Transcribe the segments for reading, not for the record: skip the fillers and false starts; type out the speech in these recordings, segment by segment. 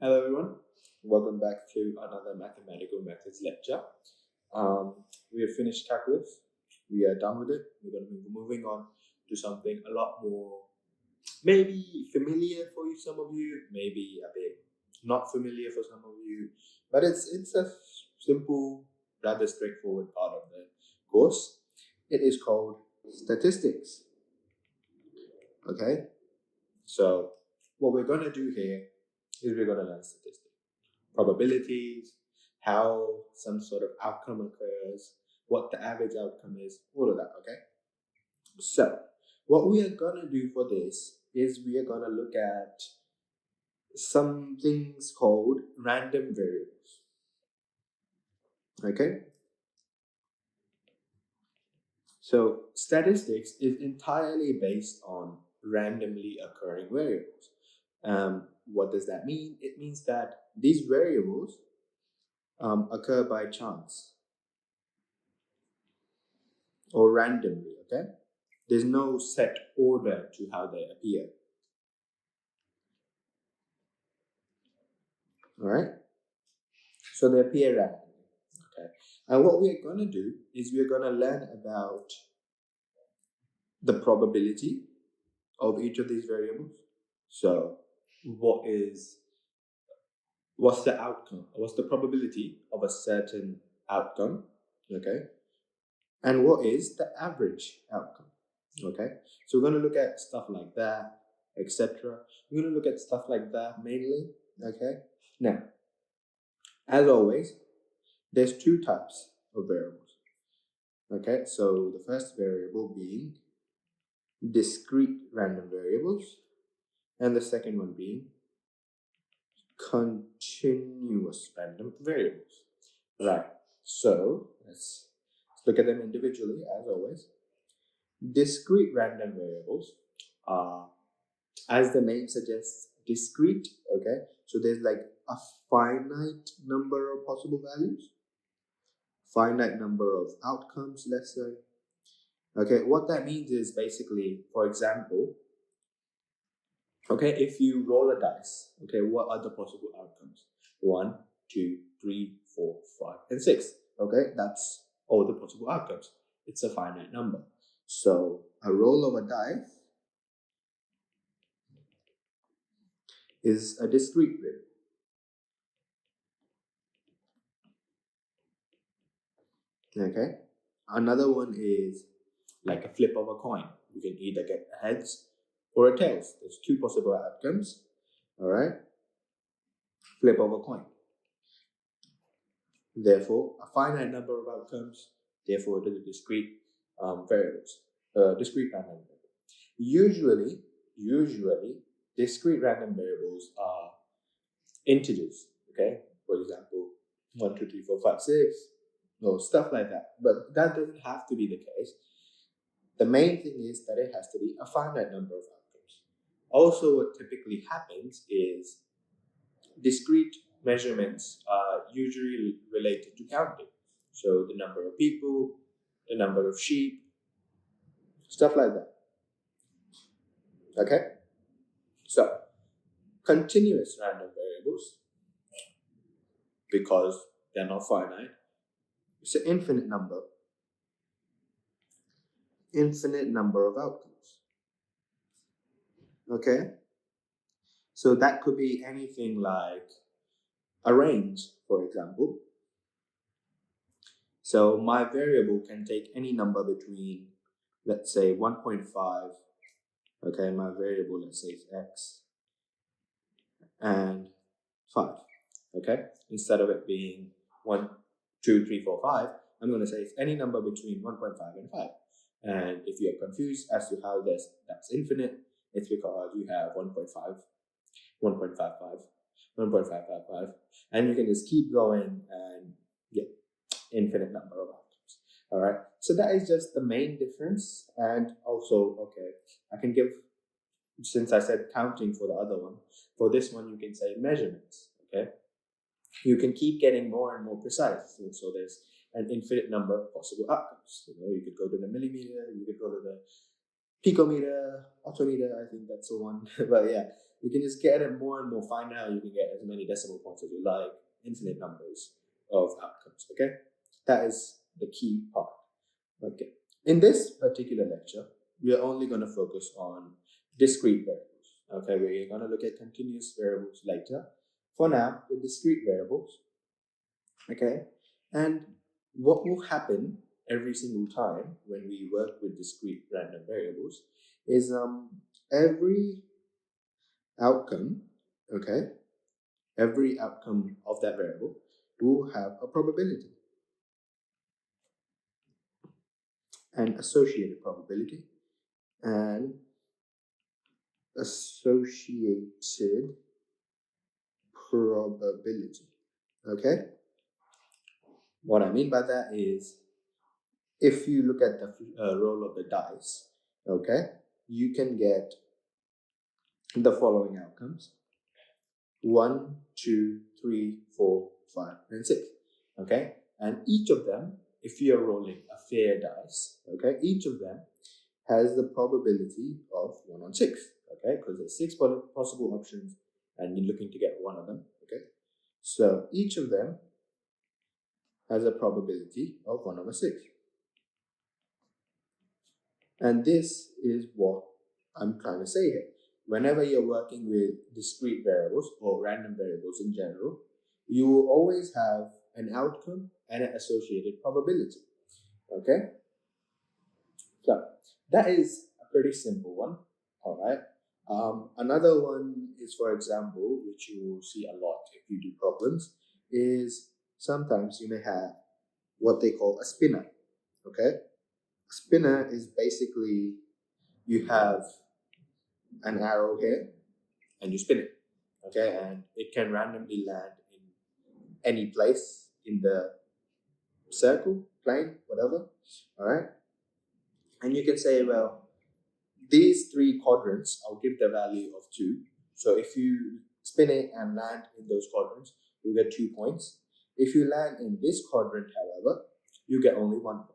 Hello everyone, welcome back to another mathematical methods lecture. We have finished calculus, we are done with it. We're going to be moving on to something a lot more maybe familiar for you, some of you, maybe a bit not familiar for some of you, but it's a simple, rather straightforward part of the course. It is called statistics. Okay, so what we're going to do here is we're going to learn statistics. Probabilities, how some sort of outcome occurs, what the average outcome is, all of that, okay? So, what we are going to do for this is we are going to look at some things called random variables, okay? So, statistics is entirely based on randomly occurring variables. What does that mean? It means that these variables occur by chance or randomly, okay? There's no set order to how they appear. All right? So they appear randomly, okay? And what we're going to do is we're going to learn about the probability of each of these variables. So what's the outcome? What's the probability of a certain outcome, okay? And what is the average outcome, okay? So we're going to look at stuff like that, etc. We're going to look at stuff like that mainly, okay? Now, as always, there's two types of variables, okay? So the first variable being discrete random variables, and the second one being continuous random variables, right? So let's look at them individually, as always. Discrete random variables are, as the name suggests, discrete, okay? So there's like a finite number of possible values, finite number of outcomes, let's say. Okay, what that means is basically, for example, okay, if you roll a dice, okay, what are the possible outcomes? 1, 2, 3, 4, 5, and 6. Okay, that's all the possible outcomes. It's a finite number. So a roll of a dice is a discrete variable. Okay, another one is like a flip of a coin. You can either get a heads or a tails. There's two possible outcomes. All right, flip of a coin. Therefore, a finite number of outcomes. Therefore, it is a discrete variables, discrete random variable. Usually, discrete random variables are integers. Okay, for example, 1, 2, 3, 4, 5, 6, or stuff like that. But that doesn't have to be the case. The main thing is that it has to be a finite number of outcomes. Also, what typically happens is discrete measurements are usually related to counting. So the number of people, the number of sheep, stuff like that. Okay? So, continuous random variables, because they're not finite, it's an infinite number of outcomes. Okay? So that could be anything like a range, for example. So my variable can take any number between, let's say, 1.5, okay, my variable, let's say, is x, and 5, okay? Instead of it being 1, 2, 3, 4, 5, I'm going to say it's any number between 1.5 and 5. And if you're confused as to how that's infinite, it's because you have 1.5, 1.55, 1.555, and you can just keep going and get infinite number of outcomes. All right, so that is just the main difference. And also, okay, I can give, since I said counting for the other one, for this one you can say measurements. Okay, you can keep getting more and more precise. So there's an infinite number of possible outcomes. You could go to the millimeter, you could go to the picometer, autometer, I think that's the one. But yeah, You can just get it more and more. Find out you can get as many decimal points as you like, infinite numbers of outcomes. Okay, that is the key part. Okay, in this particular lecture, we are only going to focus on discrete variables. Okay, we're going to look at continuous variables later. For now, the discrete variables. Okay, and what will happen every single time when we work with discrete random variables is every outcome, okay, every outcome of that variable will have a probability, an associated probability, and associated probability. Okay, what I mean by that is if you look at the roll of the dice, okay, you can get the following outcomes: 1, 2, 3, 4, 5, and 6. Okay, and each of them, if you're rolling a fair dice, okay, each of them has the probability of 1 on 6. Okay, because there's 6 possible options, and you're looking to get one of them. Okay, so each of them has a probability of 1 over 6. And this is what I'm trying to say here. Whenever you're working with discrete variables or random variables in general, you will always have an outcome and an associated probability. Okay? So that is a pretty simple one. All right. Another one is, for example, which you will see a lot if you do problems, is sometimes you may have what they call a spinner. Okay? A spinner is basically you have an arrow here and you spin it, okay, and it can randomly land in any place in the circle, plane, whatever. All right, and you can say, well, these 3 quadrants, I'll give the value of 2. So if you spin it and land in those quadrants, you get 2 points. If you land in this quadrant, however, you get only 1 point.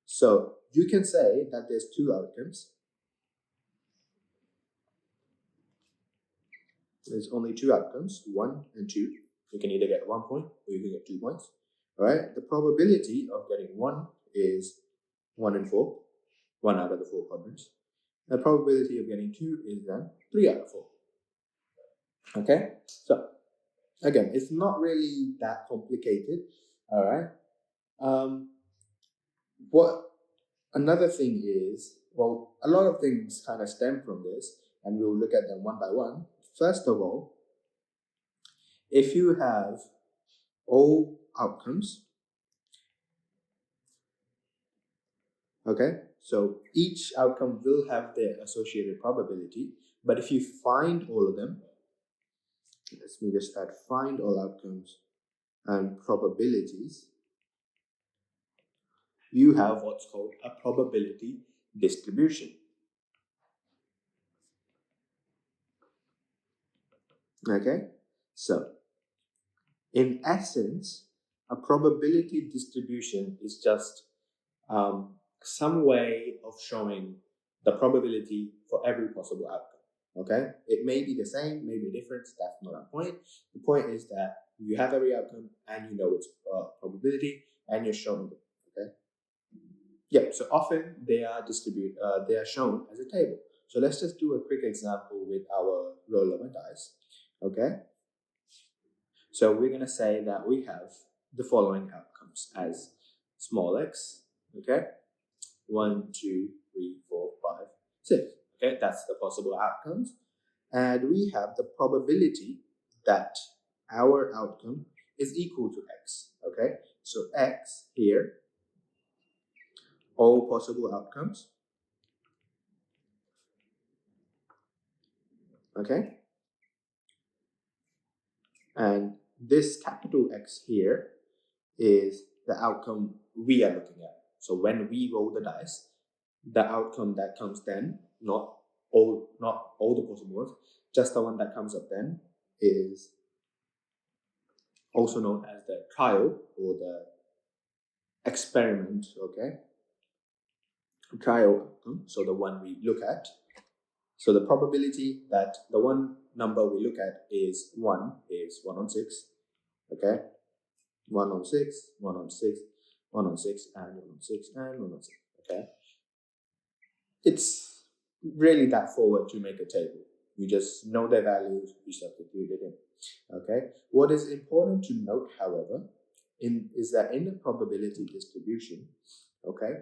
So you can say that there's 2 outcomes. There's only 2 outcomes, 1 and 2. You can either get 1 point or you can get 2 points. All right. The probability of getting 1 is 1 in 4, 1 out of the 4 quadrants. The probability of getting 2 is then 3 out of 4. Okay. So again, it's not really that complicated. All right. What another thing is, well, a lot of things kind of stem from this, and we'll look at them one by one. First of all, if you have all outcomes, okay, so each outcome will have their associated probability, but if you find all of them, let me just add find all outcomes and probabilities, you have what's called a probability distribution. Okay, so in essence, a probability distribution is just some way of showing the probability for every possible outcome. Okay, it may be the same, maybe different. That's not our point. The point is that you have every outcome and you know its probability, and you're showing it. Okay. Yeah. So often they are they are shown as a table. So let's just do a quick example with our roll of a dice. Okay. So we're going to say that we have the following outcomes as small x, okay, 1, 2, 3, 4, 5, 6. Okay, that's the possible outcomes. And we have the probability that our outcome is equal to x, okay? So x here, all possible outcomes, okay? And this capital X here is the outcome we are looking at. So when we roll the dice, the outcome that comes then, not all the possible ones, just the one that comes up then, is also known as the trial or the experiment, okay? Trial outcome, so the one we look at. So the probability that the one number we look at is 1 on 6, okay? 1 on 6, 1 on 6, 1 on 6, and 1 on 6, and 1 on 6, okay? It's really that forward to make a table. You just know their values, you substitute it in, okay? What is important to note, however, is that in the probability distribution, okay,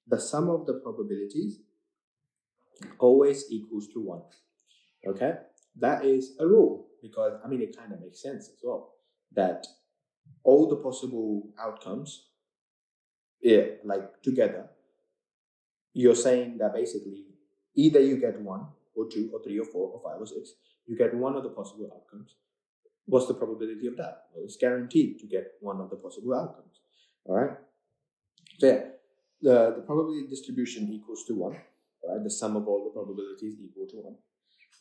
the sum of the probabilities always equals to 1, okay? That is a rule because, I mean, it kind of makes sense as well, that all the possible outcomes, like together, you're saying that basically either you get 1 or 2 or 3 or 4 or 5 or 6, you get one of the possible outcomes. What's the probability of that? Well, it's guaranteed to get one of the possible outcomes. All right. There, the probability distribution equals to 1. All right. The sum of all the probabilities equal to 1.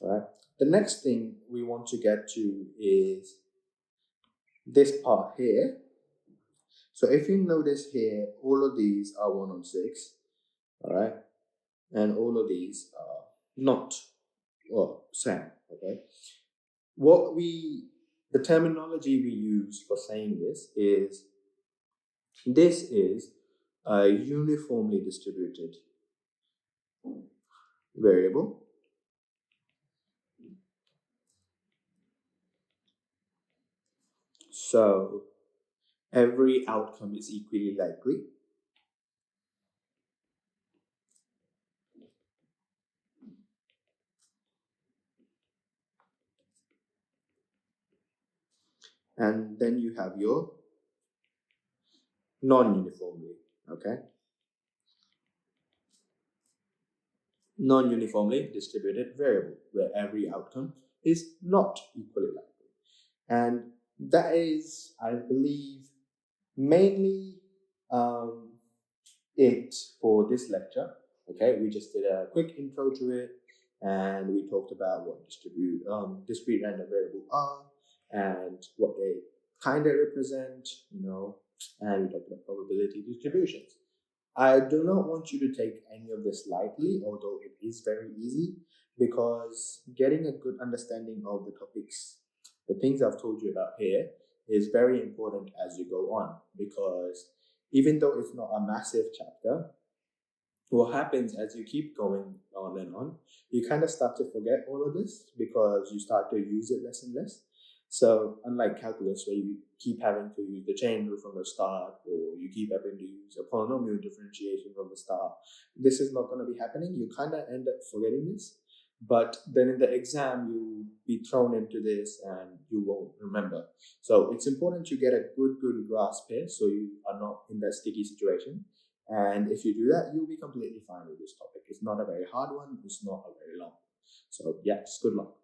All right. The next thing we want to get to is this part here. So if you notice here, all of these are 1 on 6. All right. And all of these are not, well, same. Okay. The terminology we use for saying this is a uniformly distributed variable. So every outcome is equally likely. And then you have your non-uniformly, okay? Non-uniformly distributed variable, where every outcome is not equally likely. And that is, I believe, mainly it for this lecture. Okay, we just did a quick intro to it, and we talked about what discrete random variable are and what they kind of represent, and we talked about probability distributions. I do not want you to take any of this lightly, although it is very easy, because getting a good understanding of the topics, the things I've told you about here, is very important as you go on, because even though it's not a massive chapter, what happens as you keep going on and on, you kind of start to forget all of this because you start to use it less and less. So unlike calculus, where you keep having to use the chain rule from the start, or you keep having to use a polynomial differentiation from the start, this is not going to be happening. You kind of end up forgetting this. But then in the exam, you'll be thrown into this and you won't remember. So it's important to get a good grasp here so you are not in that sticky situation. And if you do that, you'll be completely fine with this topic. It's not a very hard one. It's not a very long one. So yeah, just good luck.